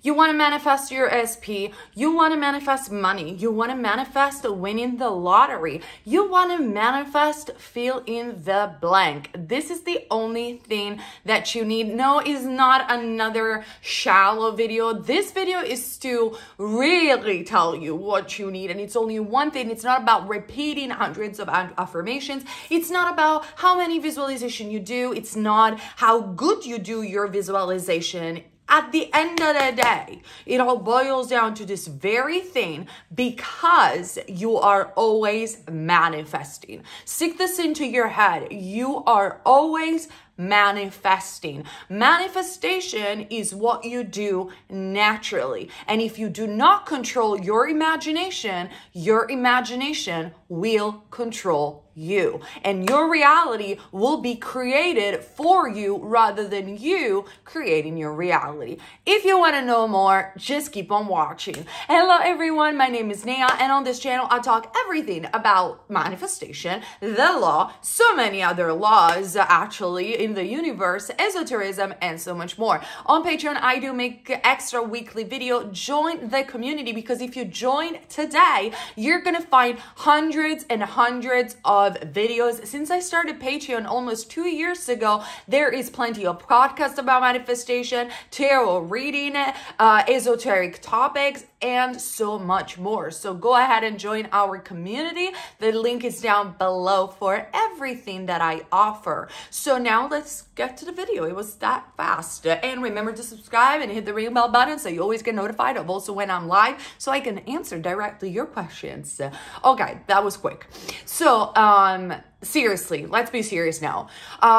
You want to manifest your SP. You want to manifest money. You want to manifest winning the lottery. You want to manifest fill in the blank. This is the only thing that you need. No, it's not another shallow video. This video is to really tell you what you need. And it's only one thing. It's not about repeating hundreds of affirmations. It's not about how many visualization you do. It's not how good you do your visualization. At the end of the day, it all boils down to this very thing, because you are always manifesting. Stick this into your head. You are always manifesting. Manifestation is what you do naturally. And if you do not control your imagination will control you. And your reality will be created for you rather than you creating your reality. If you want to know more, just keep on watching. Hello everyone, my name is Nea, and on this channel I talk everything about manifestation, the law, so many other laws actually in the universe, esotericism, and so much more. On Patreon, I do make extra weekly video. Join the community, because if you join today, you're gonna find hundreds and hundreds of videos. Since I started Patreon almost 2 years ago, there is plenty of podcasts about manifestation, tarot reading, esoteric topics, and so much more. So go ahead and join our community. The link is down below for everything that I offer. So now let's get to the video. It was that fast. And remember to subscribe and hit the ring bell button so you always get notified of also when I'm live, so I can answer directly your questions. Okay, that was quick. So seriously, let's be serious now.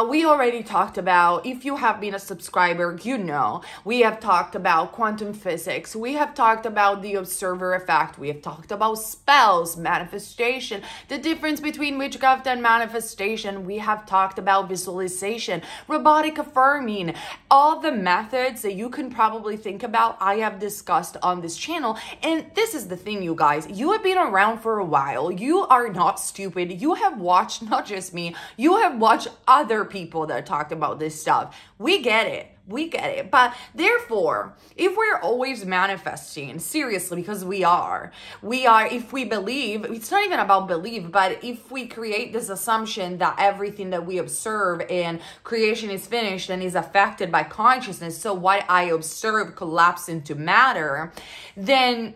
We already talked about, if you have been a subscriber, you know, we have talked about quantum physics. We have talked about the observer effect. We have talked about spells, manifestation, the difference between witchcraft and manifestation. We have talked about visualization, robotic affirming, all the methods that you can probably think about, I have discussed on this channel. And this is the thing, you guys, you have been around for a while. You are not stupid. You have watched, not just me, you have watched other people that talked about this stuff. We get it. We get it. But therefore, if we're always manifesting, seriously, because we are, if we believe, it's not even about belief, but if we create this assumption that everything that we observe and creation is finished and is affected by consciousness, so what I observe collapse into matter, then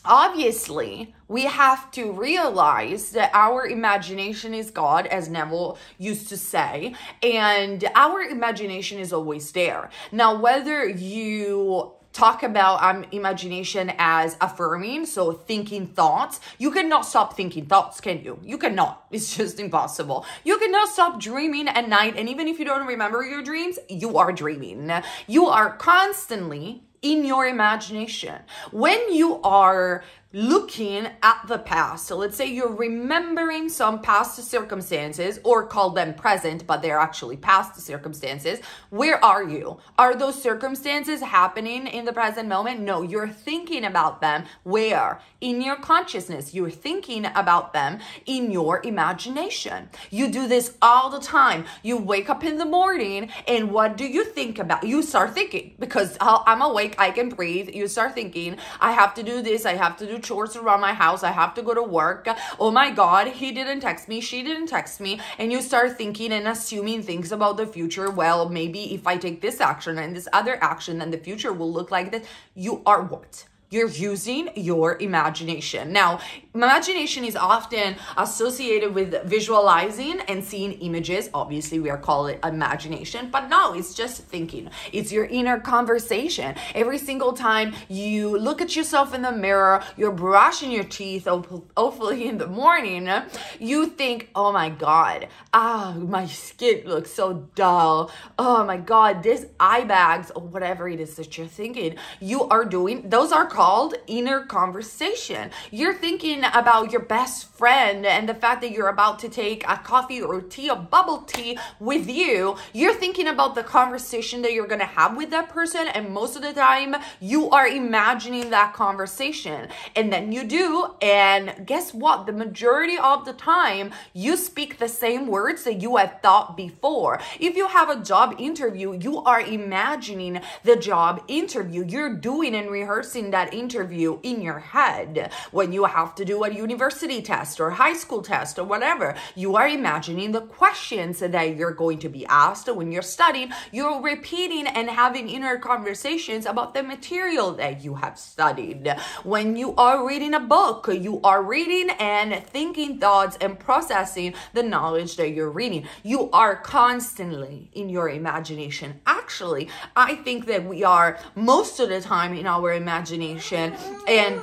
obviously, we have to realize that our imagination is God, as Neville used to say, and our imagination is always there. Now, whether you talk about imagination as affirming, so thinking thoughts, you cannot stop thinking thoughts, can you? You cannot. It's just impossible. You cannot stop dreaming at night, and even if you don't remember your dreams, you are dreaming. You are constantly in your imagination. When you are looking at the past, so let's say you're remembering some past circumstances, or call them present, but they're actually past circumstances, where are you? Are those circumstances happening in the present moment? No, you're thinking about them. Where? In your consciousness. You're thinking about them in your imagination. You do this all the time. You wake up in the morning, and what do you think about? You start thinking, because I'm awake, I can breathe. You start thinking, I have to do this, I have to do chores around my house, I have to go to work, oh my god, he didn't text me, she didn't text me, and you start thinking and assuming things about the future. Well, maybe if I take this action and this other action, then the future will look like this. You are what? You're using your imagination. Now, imagination is often associated with visualizing and seeing images. Obviously, we are calling it imagination, but no, it's just thinking. It's your inner conversation. Every single time you look at yourself in the mirror, you're brushing your teeth, hopefully in the morning, you think, oh my God, my skin looks so dull. Oh my God, this eye bags, or whatever it is that you're thinking, you are doing, those are called inner conversation. You're thinking about your best friend and the fact that you're about to take a coffee or tea or bubble tea with you. You're thinking about the conversation that you're going to have with that person, and most of the time you are imagining that conversation. And then you do, and guess what? The majority of the time you speak the same words that you have thought before. If you have a job interview, you are imagining the job interview. You're doing and rehearsing that interview in your head. When you have to do a university test or high school test or whatever, you are imagining the questions that you're going to be asked. When you're studying, you're repeating and having inner conversations about the material that you have studied. When you are reading a book, you are reading and thinking thoughts and processing the knowledge that you're reading. You are constantly in your imagination. Actually, I think that we are most of the time in our imagination, and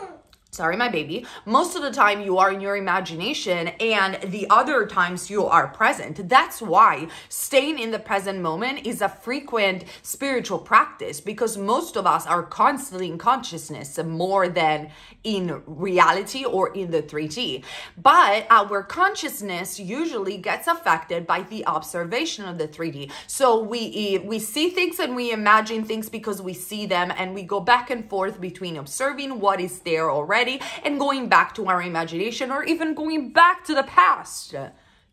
sorry, my baby. Most of the time you are in your imagination, and the other times you are present. That's why staying in the present moment is a frequent spiritual practice, because most of us are constantly in consciousness more than in reality or in the 3D. But our consciousness usually gets affected by the observation of the 3D. So we see things and we imagine things because we see them, and we go back and forth between observing what is there already and going back to our imagination, or even going back to the past.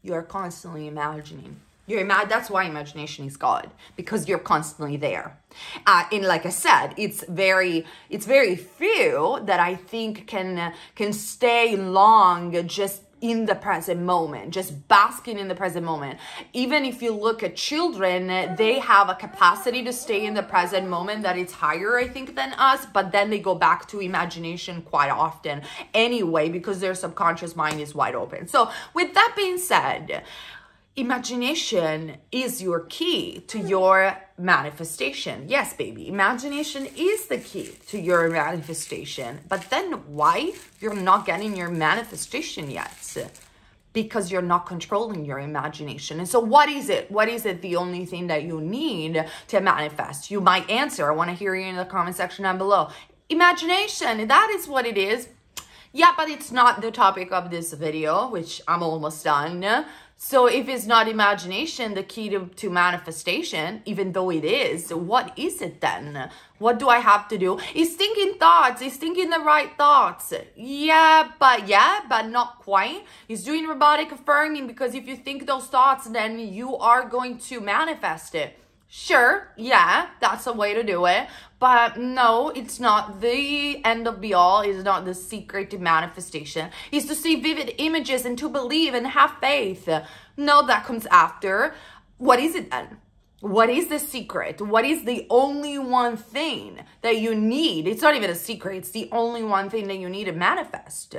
You are constantly imagining. That's why imagination is God, because you're constantly there. And like I said, it's very few that I think can stay long just in the present moment, just basking in the present moment. Even if you look at children, they have a capacity to stay in the present moment that is higher, I think, than us, but then they go back to imagination quite often anyway, because their subconscious mind is wide open. So with that being said, imagination is your key to your manifestation. Yes, baby, imagination is the key to your manifestation. But then why you're not getting your manifestation yet? Because you're not controlling your imagination. And so what is it? What is it the only thing that you need to manifest? You might answer. I want to hear you in the comment section down below. Imagination, that is what it is. Yeah, but it's not the topic of this video, which I'm almost done. So if it's not imagination, the key to manifestation, even though it is, what is it then? What do I have to do? Is thinking thoughts, is thinking the right thoughts. Yeah, but not quite. Is doing robotic affirming, because if you think those thoughts, then you are going to manifest it. Sure, yeah, that's a way to do it. But no, it's not the end of be all. It's not the secret to manifestation. It's to see vivid images and to believe and have faith. No, that comes after. What is it then? What is the secret? What is the only one thing that you need? It's not even a secret. It's the only one thing that you need to manifest.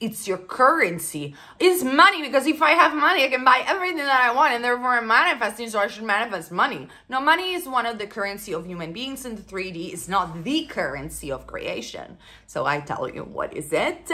It's your currency. It's money, because if I have money, I can buy everything that I want, and therefore I'm manifesting, so I should manifest money. No, money is one of the currency of human beings in the 3D. It's not the currency of creation. So I tell you, what is it?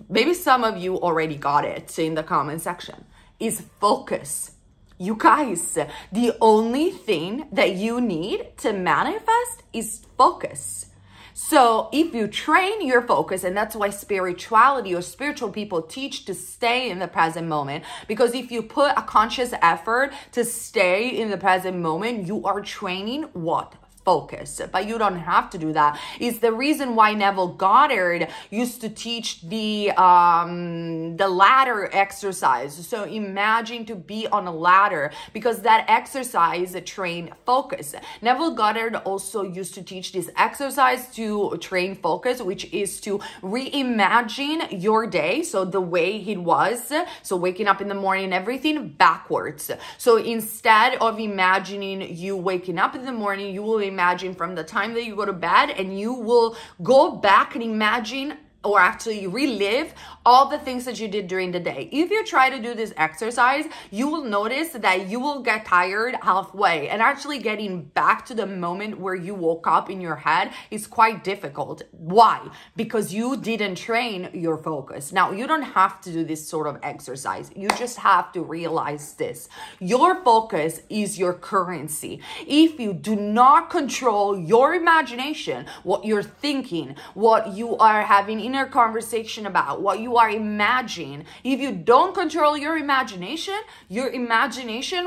Maybe some of you already got it in the comment section. Is focus. You guys, the only thing that you need to manifest is focus. So if you train your focus, and that's why spirituality or spiritual people teach to stay in the present moment, because if you put a conscious effort to stay in the present moment, you are training what? Focus. But you don't have to do that. It's the reason why Neville Goddard used to teach the ladder exercise. So imagine to be on a ladder, because that exercise train focus. Neville Goddard also used to teach this exercise to train focus, which is to reimagine your day. So the way it was, so waking up in the morning, everything backwards. So instead of imagining you waking up in the morning, you will imagine from the time that you go to bed, and you will go back and imagine or actually relive all the things that you did during the day. If you try to do this exercise, you will notice that you will get tired halfway, and actually getting back to the moment where you woke up in your head is quite difficult. Why? Because you didn't train your focus. Now, you don't have to do this sort of exercise. You just have to realize this. Your focus is your currency. If you do not control your imagination, what you're thinking, what you are having inner conversation about, what you are imagining, if you don't control your imagination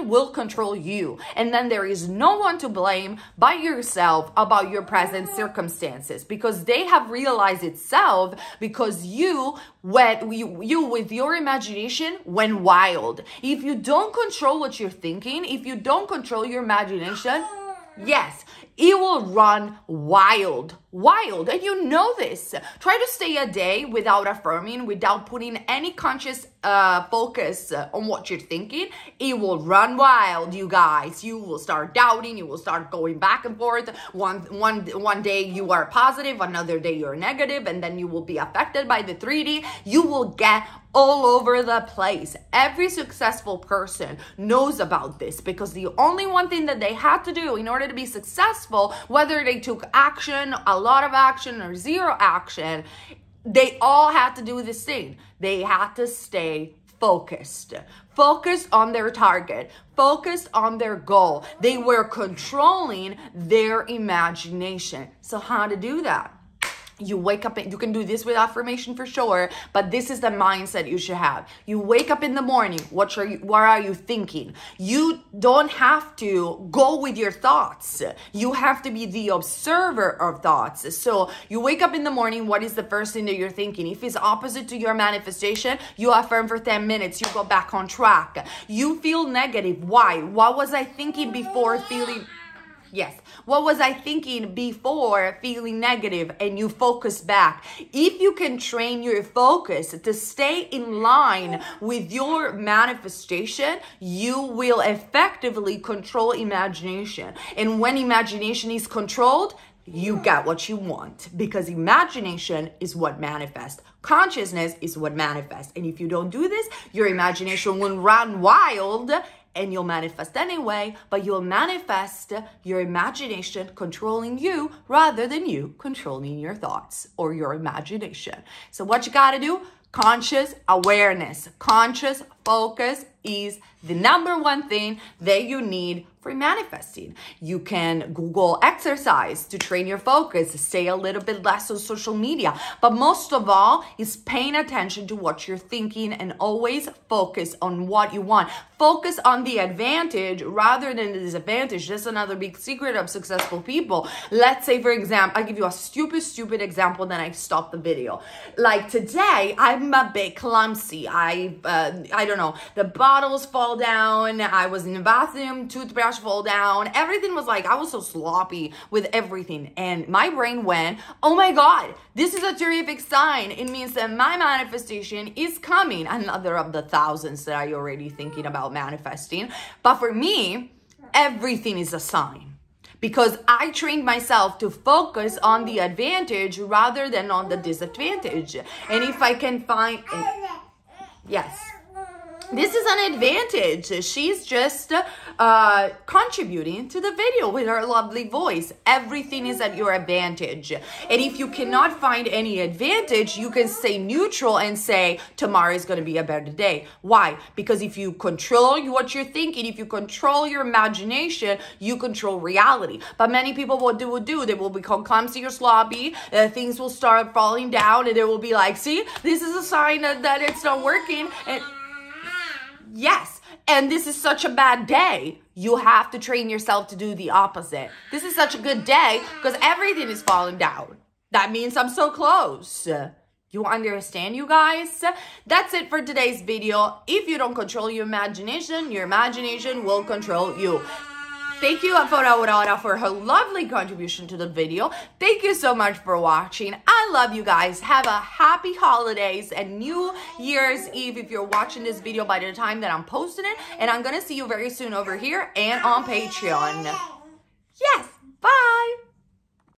will control you. And then there is no one to blame but yourself about your present circumstances, because they have realized itself because you with your imagination went wild. If you don't control what you're thinking, if you don't control your imagination, yes, it will run wild. And you know this. Try to stay a day without affirming, without putting any conscious focus on what you're thinking. It will run wild, you guys. You will start doubting. You will start going back and forth. One day you are positive, another day you're negative, and then you will be affected by the 3D. You will get all over the place. Every successful person knows about this, because the only one thing that they had to do in order to be successful, whether they took action, a lot of action, or zero action, they all had to do this thing. They had to stay focused on their target, focused on their goal. They were controlling their imagination. So how to do that? You wake up, you can do this with affirmation for sure, but this is the mindset you should have. You wake up in the morning, what are you thinking? You don't have to go with your thoughts. You have to be the observer of thoughts. So you wake up in the morning, what is the first thing that you're thinking? If it's opposite to your manifestation, you affirm for 10 minutes, you go back on track. You feel negative. Why? What was I thinking before feeling... Yes. What was I thinking before feeling negative? And you focus back. If you can train your focus to stay in line with your manifestation, you will effectively control imagination. And when imagination is controlled, you get what you want, because imagination is what manifests. Consciousness is what manifests. And if you don't do this, your imagination will run wild, and you'll manifest anyway, but you'll manifest your imagination controlling you rather than you controlling your thoughts or your imagination. So what you gotta do? Conscious awareness. Conscious focus is the #1 thing that you need for manifesting. You can Google exercise to train your focus, stay a little bit less on social media, but most of all is paying attention to what you're thinking, and always focus on what you want. Focus on the advantage rather than the disadvantage. That's another big secret of successful people. Let's say, for example, I'll give you a stupid example, then I stop the video. Like today, I'm a bit clumsy. I don't know, the bottles fall down, I was in the bathroom, toothbrush fall down, everything was like, I was so sloppy with everything, and my brain went, oh my god, this is a terrific sign. It means that my manifestation is coming. Another of the thousands that I already thinking about manifesting. But for me, everything is a sign, because I trained myself to focus on the advantage rather than on the disadvantage. And if I can find, yes, this is an advantage. She's just contributing to the video with her lovely voice. Everything is at your advantage. And if you cannot find any advantage, you can stay neutral and say, tomorrow is going to be a better day. Why? Because if you control what you're thinking, if you control your imagination, you control reality. But many people, what they will do, they will become clumsy or sloppy, things will start falling down, and they will be like, see, this is a sign that it's not working. And yes, and this is such a bad day. You have to train yourself to do the opposite. This is such a good day because everything is falling down. That means I'm so close. You understand, you guys? That's it for today's video. If you don't control your imagination will control you. Thank you for Aurora for her lovely contribution to the video. Thank you so much for watching. I love you guys. Have a happy holidays and New Year's Eve if you're watching this video by the time that I'm posting it. And I'm going to see you very soon over here and on Patreon. Yes, bye.